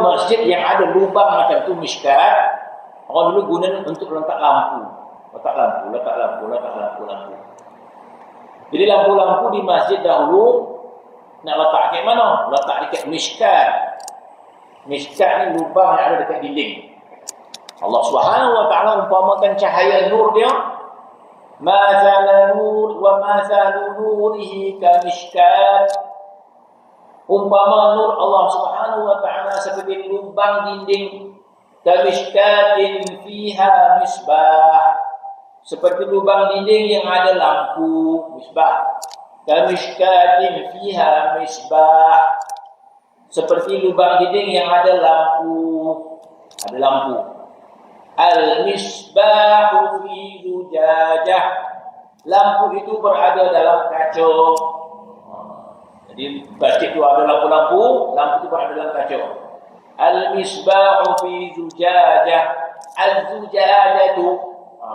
masjid yang ada lubang macam tu mishkat, orang dulu guna untuk letak lampu. Letak lampu. Jadi lampu-lampu di masjid dahulu nak letak kat mana? Letak dekat mishkat. Mishkat ni lubang yang ada dekat dinding. Allah Subhanahu wa taala umpamakan cahaya nur dia, mathalan nur wa mathalu nurihi kamishkat. Umpama nur Allah Subhanahu wa taala seperti lubang dinding, kamishkatin fiha misbah, seperti lubang dinding yang ada lampu, misbah. Kamishkatin fiha misbah, seperti lubang dinding yang ada lampu. Al-misbahu fi zujajah, lampu itu berada dalam kaca. Jadi masjid itu ada lampu-lampu, lampu itu berada dalam kaca. Al-misbahu fi zujajah, al-zujajah itu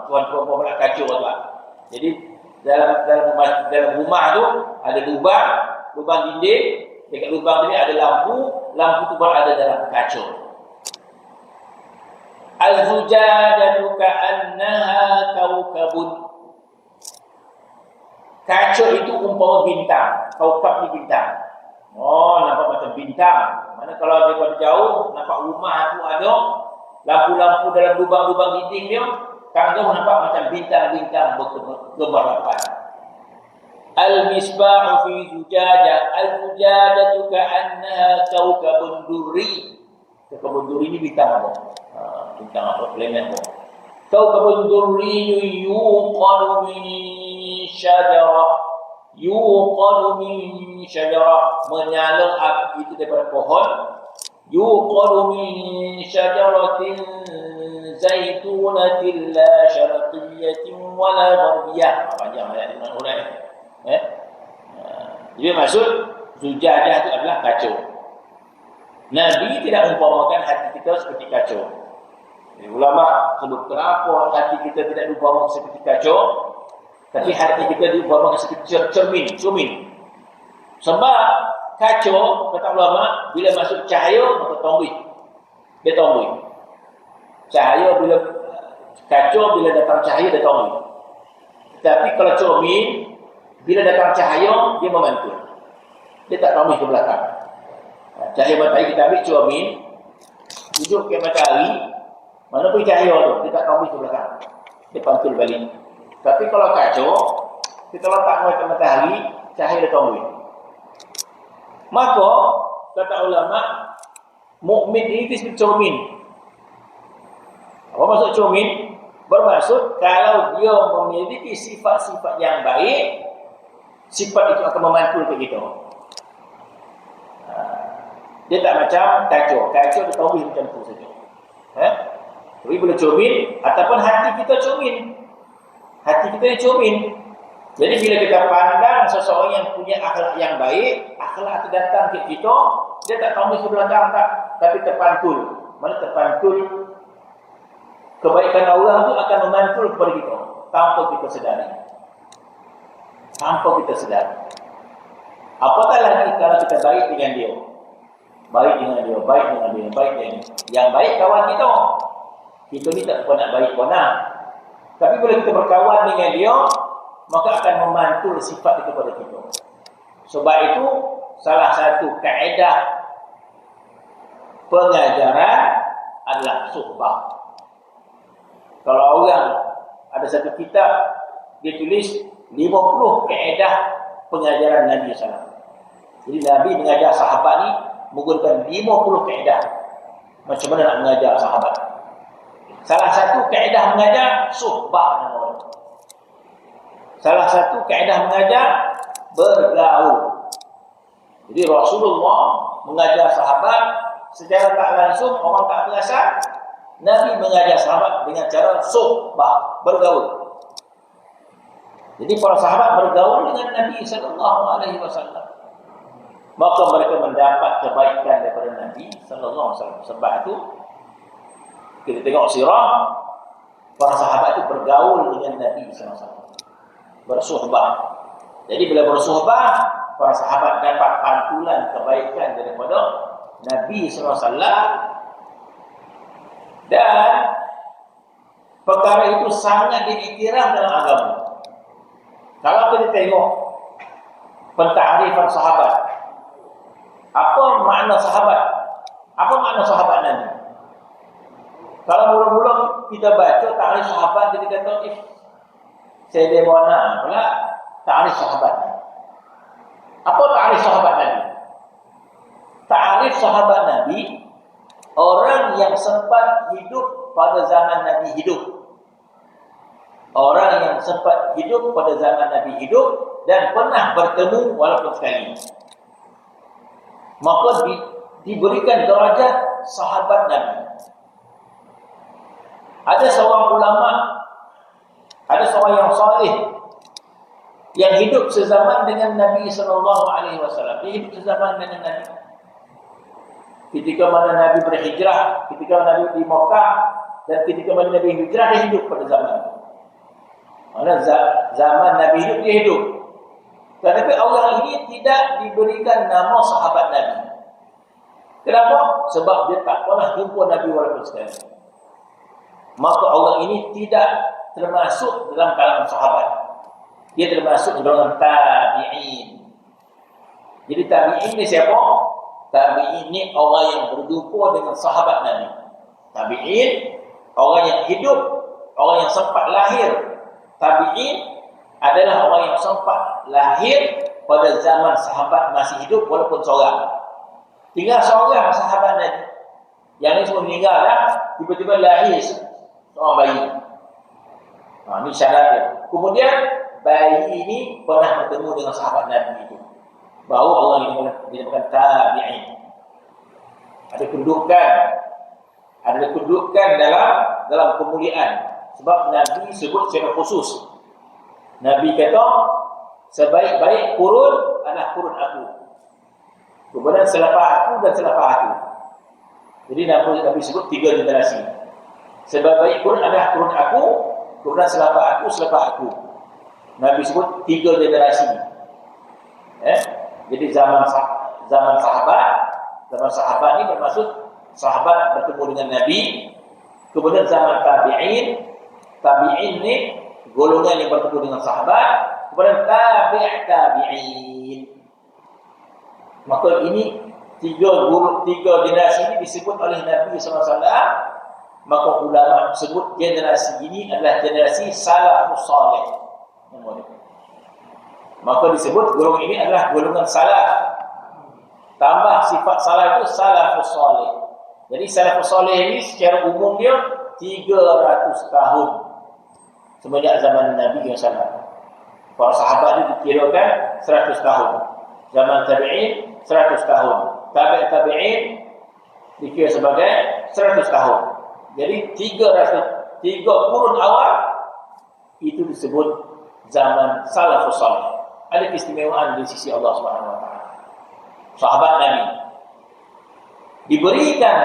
tuan-tuan pula kaca tu. Jadi dalam rumah tu ada lubang dinding, dekat lubang ni ada lampu itu berada dalam kaca. Al-zujajatu ka'annaha kaukabun. Kaca itu umpama bintang. Kaukab ni bintang. Oh, nampak macam bintang. Mana kalau daripada jauh nampak rumah tu ada lampu-lampu dalam lubang-lubang dinding dia, kan jauh nampak macam bintang-bintang berkembar-kembar. Al-misbahu fi zujajah, al-zujajatu ka'annaha kaukabun durri. Kaukabun durri ni bintang apa? Bintang apa? Planet apa? Kaukabun durri yuqadu min syajarah. Yuqadu min syajarah, menyala api itu daripada pohon. Yuqadu min syajaratin zaitunatin la syarqiyatin wala gharbiyah. Panjang ayat dengan urai. Jadi maksud zujajah itu adalah kaca. Nabi tidak umpamakan hati kita seperti kaca. Jadi ulama sebut kenapa hati kita tidak diumpamakan seperti kaca, tapi hati kita diumpamakan seperti cermin. Sebab kaca, kata ulama, bila masuk cahaya maka tombuh. Dia tombuh. Cahaya bila datang cahaya dia tombuh. Tapi kalau cermin, bila datang cahaya dia memantul. Dia tak tombuh ke belakang. Cahaya matahari kita ambil cermin, duduk ke matahari, mana pergi cahaya tu, dia tak tombuh ke belakang. Dia pantul balik. Tapi kalau kaca, kita letak ke matahari, cahaya dia tombuh. Maka kata ulama, mukmin ini seperti cermin. Apa maksud cermin? Bermaksud kalau dia memiliki sifat-sifat yang baik, sifat itu akan memantul ke kita. Dia tak macam kaca. Kaca dia tombuh macam tu saja. Tapi boleh cermin ataupun hati kita cermin. Hati kita ni cermin. Jadi bila kita pandang seseorang yang punya akhlak yang baik, akhlak itu datang ke kita, dia tak tombuh ke belakang tak, tapi terpantul. Mana terpantul, kebaikan orang tu akan memantul kepada kita tanpa kita sedari. Apatah lagi kalau kita baik dengan dia. Baik dengan dia. Yang baik kawan kita. Kita ni tak pernah baik pernah. Tapi bila kita berkawan dengan dia, maka akan memantul sifat itu kepada kita. Sebab itu salah satu kaedah pengajaran adalah suhbah. Kalau orang ada satu kitab, dia tulis 50 kaedah pengajaran Nabi SAW. Jadi Nabi mengajar sahabat ni menggunakan 50 kaedah. Macam mana nak mengajar sahabat? Salah satu kaedah mengajar suhbah. Salah satu kaedah mengajar bergaul. Jadi Rasulullah mengajar sahabat secara tak langsung, orang tak perasan. Nabi mengajar sahabat dengan cara suhbah, bergaul. Jadi para sahabat bergaul dengan Nabi SAW. Maka mereka mendapat kebaikan daripada Nabi SAW. Sebab itu kita tengok sirah, para sahabat itu bergaul dengan Nabi SAW. Bersuhbah. Jadi bila bersuhbah, para sahabat dapat pantulan kebaikan daripada Nabi SAW, dan perkara itu sangat diiktiraf dalam agama. Kalau kita tengok pentarifan sahabat, apa makna sahabat? Apa makna sahabat Nabi? Kalau mula-mula kita baca tarikh sahabat, jadi kata, saya demona pula tarikh sahabat. Apa tarikh sahabat Nabi? Tarikh sahabat Nabi, orang yang sempat hidup pada zaman Nabi hidup. Orang yang sempat hidup pada zaman Nabi hidup dan pernah bertemu walaupun sekali. Maka diberikan darjat sahabat Nabi. Ada seorang ulama, ada seorang yang salih yang hidup sezaman dengan Nabi SAW. Dia hidup sezaman dengan Nabi. Ketika mana Nabi berhijrah, ketika Nabi di Makkah, dan ketika mana Nabi hijrah, dia hidup pada zaman itu. Mana zaman Nabi hidup, dia hidup. Tetapi orang ini tidak diberikan nama sahabat Nabi. Kenapa? Sebab dia tak pernah jumpa Nabi walaupun sekali. Maka orang ini tidak termasuk dalam kalangan sahabat. Dia termasuk dalam tabi'in. Jadi tabi'in ni siapa? Tabi'in ni orang yang berjumpa dengan sahabat Nabi. Tabi'in, orang yang hidup, orang yang sempat lahir. Tabi'in adalah orang yang sempat lahir pada zaman sahabat masih hidup walaupun seorang. Tinggal seorang sahabat Nabi. Yang ni semua meninggal dah, tiba-tiba lahir seorang bayi. Ini syarat dia. Kemudian bayi ini pernah bertemu dengan sahabat Nabi itu. Baru orang ini dinamakan tabi'in. Ada kedudukan dalam kemuliaan. Sebab Nabi sebut secara khusus. Nabi kata, sebaik-baik kurun adalah kurun aku. Kemudian selepas aku dan selepas aku. Jadi Nabi sebut 3 generasi. Sebaik-baik kurun adalah kurun aku, kemudian selepas aku. Nabi sebut 3 generasi. Jadi zaman sahabat ni bermaksud sahabat bertemu dengan Nabi. Kemudian zaman tabi'in ni golongan yang bertemu dengan sahabat. Kemudian tabi'in. Maka ini tiga generasi ini disebut oleh Nabi SAW. Maka ulama sebut generasi ini adalah generasi salafus salih. Maka disebut golongan ini adalah golongan salaf. Tambah sifat salaf itu salafus salih. Jadi salafus salih ini secara umum dia 300 tahun semenjak zaman Nabi SAW. Para sahabat itu dikirakan 100 tahun. Zaman tabi'in 100 tahun. Tabi'in dikira sebagai 100 tahun. Jadi 3 kurun awal itu disebut zaman salafus salih. Ada keistimewaan di sisi Allah Subhanahu wa taala. Sahabat Nabi diberikan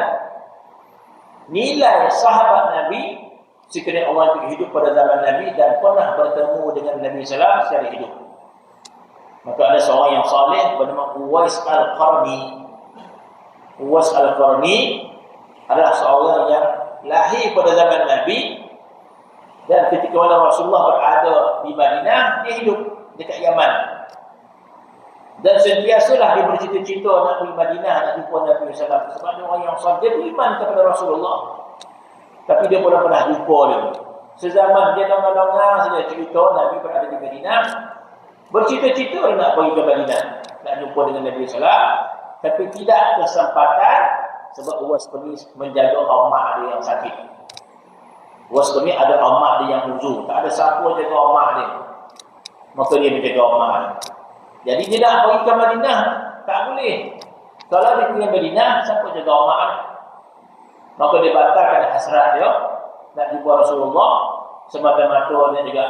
nilai sahabat Nabi sekiranya Allah itu hidup pada zaman Nabi dan pernah bertemu dengan Nabi sallallahu alaihi wasallam secara hidup. Maka ada seorang yang saleh bernama Uwais Al-Qarni. Uwais Al-Qarni adalah seorang yang lahir pada zaman Nabi, dan ketika Rasulullah berada di Madinah, dia hidup dekat Yaman. Dan sentiasalah dia bercita-cita nak pergi Madinah, nak jumpa Nabi SAW. Sebab dia orang yang saleh, dia beriman kepada Rasulullah. Tapi dia pun pernah jumpa dia. Sezaman dia dengar-dengar saja cerita Nabi berada di Madinah. Bercita-cita dia nak pergi ke Madinah, nak jumpa dengan Nabi SAW. Tapi tidak kesempatan sebab Uwais Qarni menjaga amak dia yang sakit. Uwais Qarni ada amak dia yang uzur. Tak ada siapa jaga amak dia. Maka dia menjaga amak dia. Jadi dia nak pergi ke Madinah, tak boleh. Kalau dia pergi ke Madinah, siapa jaga amak dia? Maka dia batalkan hasrat dia nak jumpa Rasulullah. Semata-mata dia juga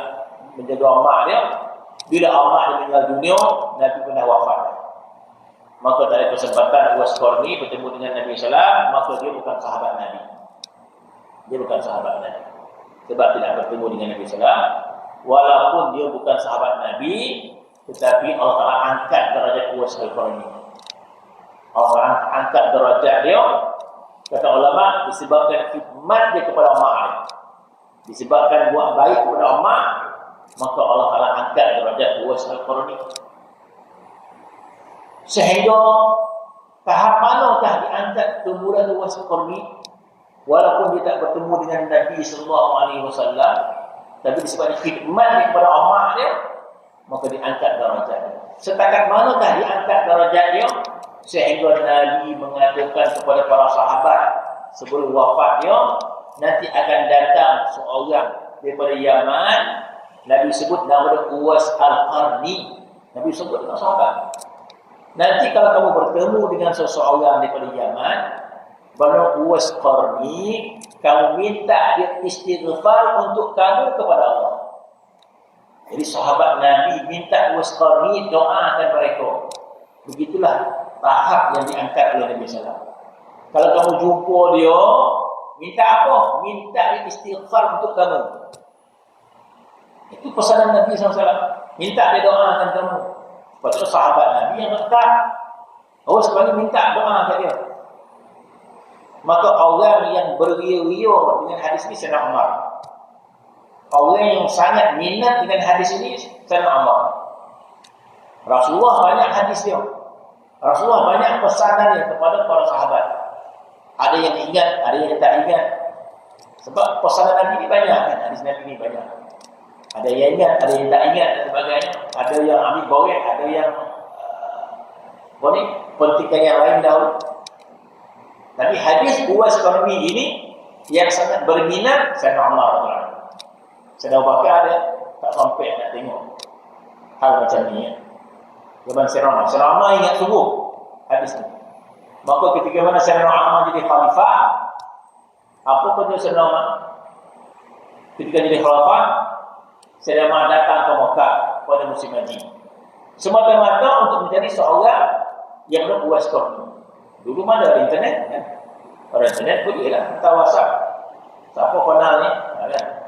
menjaga amak dia. Bila amak dia meninggal dunia, Nabi pernah wafat. Maka tak ada kesempatan Uwais Qarni bertemu dengan Nabi SAW. Maka dia bukan sahabat Nabi. Dia bukan sahabat Nabi. Sebab tidak bertemu dengan Nabi SAW. Walaupun dia bukan sahabat Nabi, tetapi Allah Ta'ala angkat derajat Uwais Al-Qarni. Allah angkat derajat dia, kata ulama, disebabkan khidmat dia kepada umat dia. Disebabkan buat baik kepada umat, maka Allah Ta'ala angkat derajat Uwais Al-Qarni. Sehingga tahap manakah diangkat kemuliaan Uwais Al-Qarni? Walaupun dia tak bertemu dengan Nabi SAW, tapi disebabkan khidmat dia kepada umat dia, maka diangkat darajat dia. Setakat manakah diangkat darajat dia? Sehingga Nabi mengatakan kepada para sahabat sebelum wafat dia, nanti akan datang seorang daripada Yaman. Nabi sebut nama dia Uwais Al-Qarni. Nabi sebut dengan sahabat, nanti kalau kamu bertemu dengan seseorang daripada Yaman bernama Uwais Qarni, kamu minta dia istighfar untuk kamu kepada Allah. Jadi sahabat Nabi minta Uwais Qarni doakan mereka. Begitulah tahap yang diangkat oleh Nabi SAW. Kalau kamu jumpa dia, minta apa? Minta dia istighfar untuk kamu. Itu pesanan Nabi SAW. Minta dia doakan kamu. Lepas itu sahabat Nabi yang letak, Uwais Qarni minta doa kat dia. Maka orang yang beria-ria dengan hadis ini Sayyidina Umar. Orang yang sangat minat dengan hadis ini Sayyidina Umar. Rasulullah banyak hadis dia. Rasulullah banyak pesanannya kepada para sahabat. Ada yang ingat, ada yang tak ingat. Sebab pesanan Nabi ini banyak kan, hadis Nabi ini banyak. Ada yang ingat, ada yang tak ingat dan sebagainya. Ada yang ambil bawah, ada yang pentingkan yang lain dahulu. Tapi hadis Uwais Qarni ini yang sangat berminat Sayyidina Umar. Sayyidina Abu Bakar ada tak sampai nak tengok hal macam ni ya. Zaman Sayyidina Umar ingat sungguh hadis ni. Maka ketika mana Sayyidina Umar jadi khalifah, apa kerja Sayyidina Umar? Ketika jadi khalifah, Sayyidina Umar datang ke Mekah pada musim haji, semata-mata untuk menjadi seorang yang bernama Uwais Qarni. Dulu mana ada internet kan? Pada internet boleh lah hantar WhatsApp. Siapa kenal ni?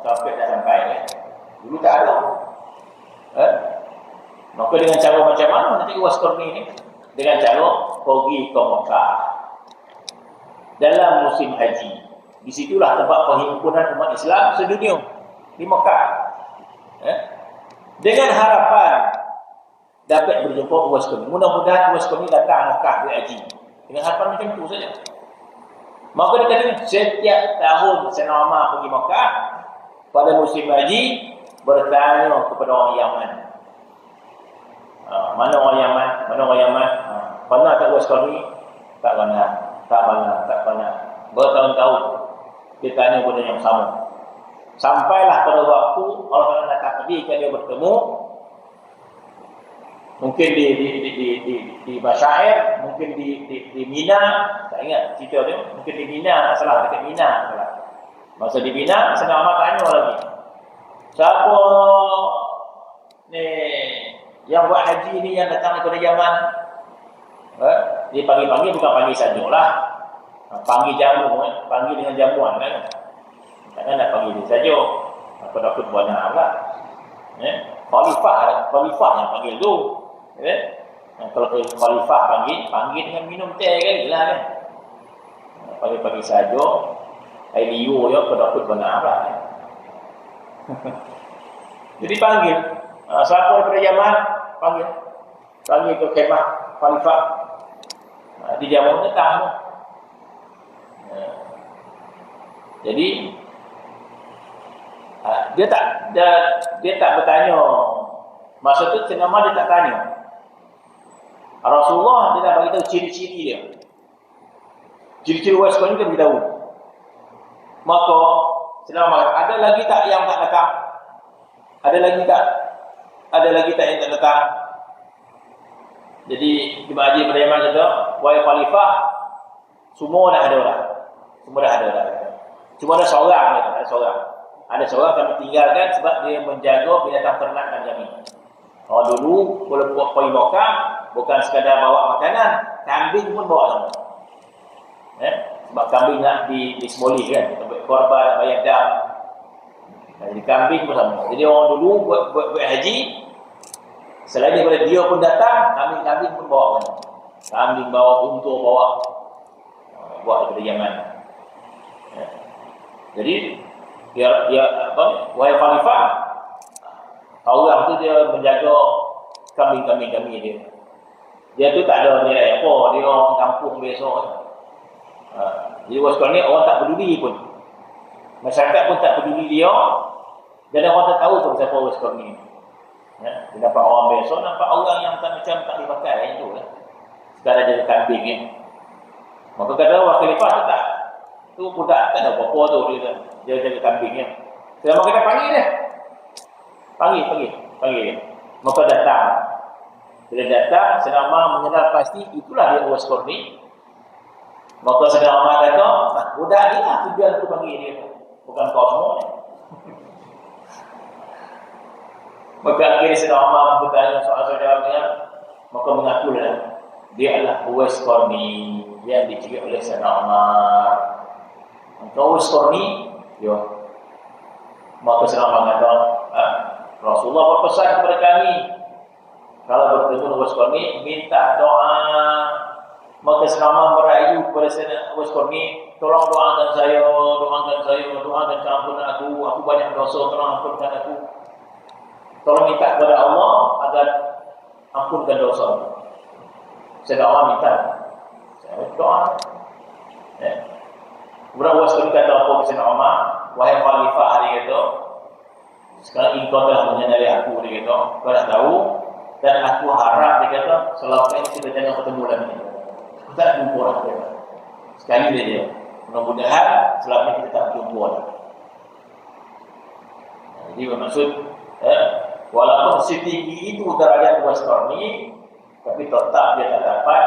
Sampai dah sampai kan? Dulu tak ada. Maka dengan cara macam mana nanti Uwais Qarni ni? Dengan cara pergi ke Mekah dalam musim haji. Di situlah tempat perhimpunan umat Islam sedunia, di Mekah. Dengan harapan dapat berjumpa Uwais Qarni. Mudah-mudahan Uwais Qarni datang Mekah berhaji. Dengan harapan macam itu saja. Maka dia kata setiap tahun Sayyidina Umar pergi Mekah pada musim haji, bertanya kepada orang Yaman. Mana orang Yaman? Mana orang Yaman? Pernah tak Uwais Qarni? Tak pernah. Tak pernah. Tak pernah. Bertahun-tahun dia tanya benda yang sama. Sampailah pada waktu Allah Taala nak takdirkan dia bertemu. Mungkin di Basyair, mungkin di Mina, tak ingat cerita dia. Mungkin di Mina, tak salah, dekat Mina. Masa di Mina, Sayyidina Umar tanya lagi, siapa ni yang buat haji ni yang datang daripada Yaman? Dia panggil-panggil bukan panggil sajalah. Panggil jamu, panggil dengan jamuan kan. Takkan nak panggil dia saja. Apa Datuk Buana pula. Khalifah yang panggil tu. Kalau khalifah panggil dengan minum teh kan, gila kan. Panggil saja. Liu dia ke Datuk Buana pula. Jadi panggil. Siapa daripada Yaman, panggil ke kemah khalifah. Di jamu datang tu. Jadi dia tak bertanya. Masa tu Sayyidina Umar dia tak tanya. Rasulullah dia dah bagi tahu ciri-ciri dia. Ciri-ciri Uwais Qarni dia beritahu. Maka Sayyidina Umar, ada lagi tak yang tak datang? Ada lagi tak? Ada lagi tak yang tak datang? Jadi Jemaah Haji pada Yaman kata, wahai khalifah, semua dah ada dah. Semua dah ada dah. Cuma ada seorang ni, ada seorang. Ada seorang kami tinggalkan sebab dia menjaga binatang ternakan kami. Kalau dulu boleh buat pergi Mekah, bukan sekadar bawa makanan, kambing pun bawa sama. Sebab kambing nak disembelih kan, kita buat korban, nak bayar dam. Jadi kambing pun sama. Jadi orang dulu buat haji, selain daripada dia pun datang, kambing-kambing pun bawa mana. kambing bawa, unta bawa, buat daripada Yaman. Ya. Jadi dia wahai khalifah, orang tu dia menjaga kambing dia. Dia tu tak ada nilai apa, dia orang kampung biasa. Jadi waskon ni orang tak peduli pun. Masyarakat pun tak peduli dia. Dan orang tak tahu pun siapa waskon ni. Ya, dia nampak orang biasa, nampak orang yang macam tak dipakai itu lah. Sekarang jadi kambing ni. Maka kata wakil khalifah tu tak. Tu budak tak ada apa-apa tu dia jaga kambing ni. Selama kita panggil dia. Panggil dia. Maka datang. Bila datang, Sayyidina Umar menyadar pasti itulah dia Uwais Qarni. Maka Sayyidina Umar kata, budak ni lah tujuan aku panggil dia. Bukan kau semua ni. Maka akhirnya Sayyidina Umar bertanya soal saudaranya, maka mengakulah dia adalah Uwais Qarni yang dicegah oleh Sayyidina Umar. Maka Uwais Qarni, maka Sayyidina Umar kata, Rasulullah berpesan kepada kami, kalau bertemu Uwais Qarni, minta doa. Maka selama merayu kepada Sayyidina Uwais Qarni, tolong doakan saya, doakan keampunan aku banyak dosa, tolong ampunkan aku. Tolong minta kepada Allah agar ampunkan dosa. Sayyidina Umar minta. Saya doa. Kemudian Uwais Qarni kata apa ke Sayyidina Umar? Wahai khalifah, hari itu, sekarang engkau telah menyadari aku, dia kata, kau dah tahu. Dan aku harap, dia kata, selama ini kita jangan bertemu lagi. Kita tak jumpa lah, dia kata. Sekali dia. Mudah-mudahan selama ini kita tak jumpa lah. Jadi bermaksud, walaupun setinggi itu derajat Uwais Qarni, tapi tetap dia tak dapat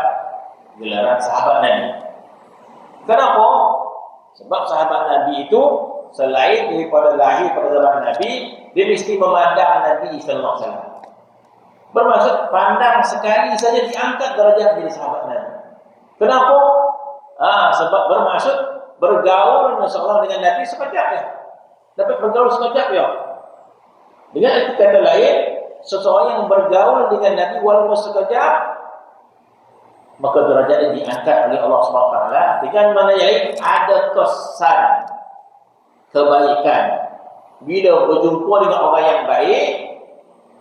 gelaran sahabat Nabi. Kenapa? Sebab sahabat Nabi itu, selain daripada lahir pada zaman Nabi, dia mesti memandang Nabi sallallahu alaihi wasallam. Bermaksud pandang sekali saja diangkat derajat menjadi sahabat Nabi. Kenapa? Sebab bermaksud bergaul seorang dengan Nabi sekejap ya. Dapat bergaul sekejap ya. Dengan kata lain, seseorang yang bergaul dengan Nabi walaupun sekejap, maka derajatnya diangkat oleh Allah SWT dengan mana yang ada kesan kebaikan. Bila berjumpa dengan orang yang baik,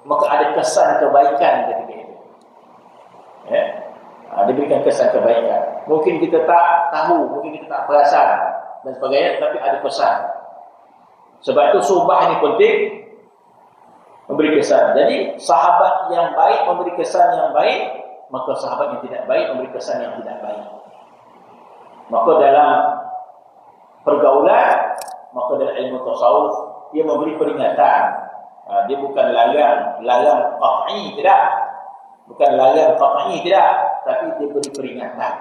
maka ada kesan kebaikan ketika itu. Diberikan kesan kebaikan. Mungkin kita tak tahu, mungkin kita tak perasan dan sebagainya, tapi ada kesan. Sebab itu suhbah ini penting, memberi kesan. Jadi sahabat yang baik memberi kesan yang baik, maka sahabat yang tidak baik memberi kesan yang tidak baik. Maka dalam pergaulan, maka dalam ilmu tasawuf, dia memberi peringatan. Dia bukan larang qat'i, tidak. Bukan larang qat'i, tidak. Tapi dia beri peringatan.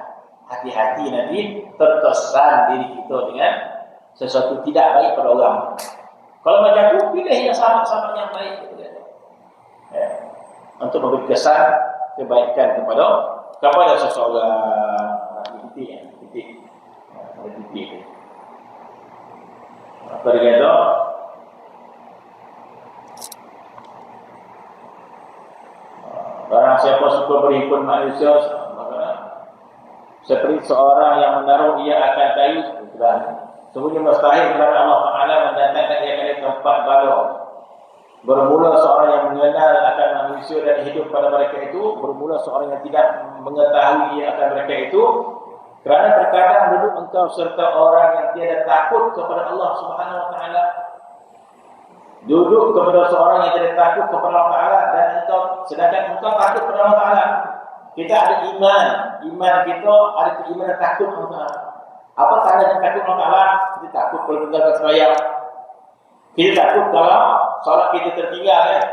Hati-hati nanti terkesan diri kita dengan sesuatu tidak baik pada orang. Kalau macam itu, pilih yang sahabat-sahabat yang baik. Untuk memberi kesan kebaikan kepada seseorang. Titik. Apa dia kata? Barang siapa suka berhimpun manusia, seperti seorang yang menaruh ia akan kayu, sungguhnya mustahil kerana Allah Ta'ala mendatangkan ia dari tempat bala. Bermula seorang yang mengenal akan manusia dan hidup pada mereka itu, bermula seorang yang tidak mengetahui akan mereka itu, kerana terkadang duduk engkau serta orang yang tiada takut kepada Allah Subhanahu Wa Ta'ala. Duduk kepada seorang yang tidak takut kepada Allah Ta'ala, dan sedangkan engkau takut kepada Allah Ta'ala. Kita ada iman kita ada keimanan takut kepada Allah Ta'ala. Apa tanda takut kepada Allah Ta'ala? Kita takut kalau tinggalkan sembahyang. Kita takut kalau solat kita tertinggal kan.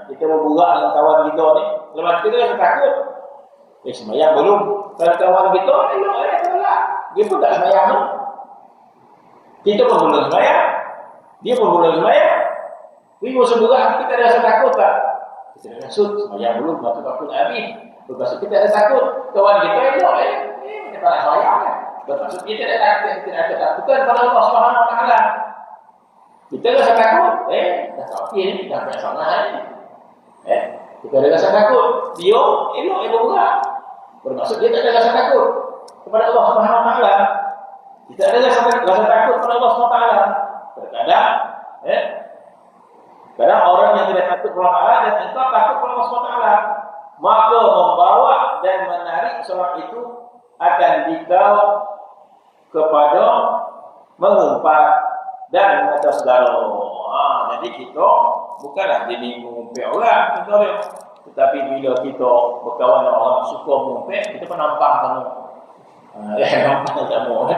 Kita berbual dengan kawan kita ni, lepas kita rasa takut. Sembahyang belum. Kalau kawan kita, tolak. Dia pun tak sembahyang tu. Kita pun belum sembahyang. Dia pun belum sembahyang. Ini musuh juga kita ada rasa takut tak? Kita ada rasa sembahyang belum, waktu takut habis. Bermaksud kita ada takut. Kawan kita elok kita tak nak sembahyang kan. Bermaksud kita ada ketakutan pada Allah Subhanahu Wa Ta'ala. Kita rasa takut. Dah sakit ni, dah banyak sangat ni. Kita ada rasa takut. Dia elok juga. Bermaksud dia tak ada rasa takut kepada Allah Subhanahu Wa Taala. Tidak ada rasa takut kepada Allah Subhanahu Wa Taala. Terkadang, kadang orang yang tidak takut kepada Allah Taala dan engkau takut kepada Allah Subhanahu Wa Taala, maka membawa dan menarik seorang itu akan dikau kepada mengumpat dan mengatas segala. Jadi kita bukanlah jadi mengumpet orang contohnya, tetapi bila kita berkawan dengan orang suka mengumpet, kita pun nampak sama. Nampak sama.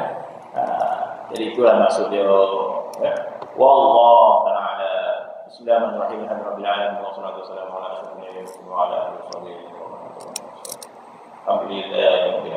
Jadi itulah maksud dia. Wallahu ta'ala. Bismillahirrahmanirrahim. Alhamdulillah wassalatu wassalamu ala asyrofil anbiya'i wa ala alihi wasallam. Alhamdulillah.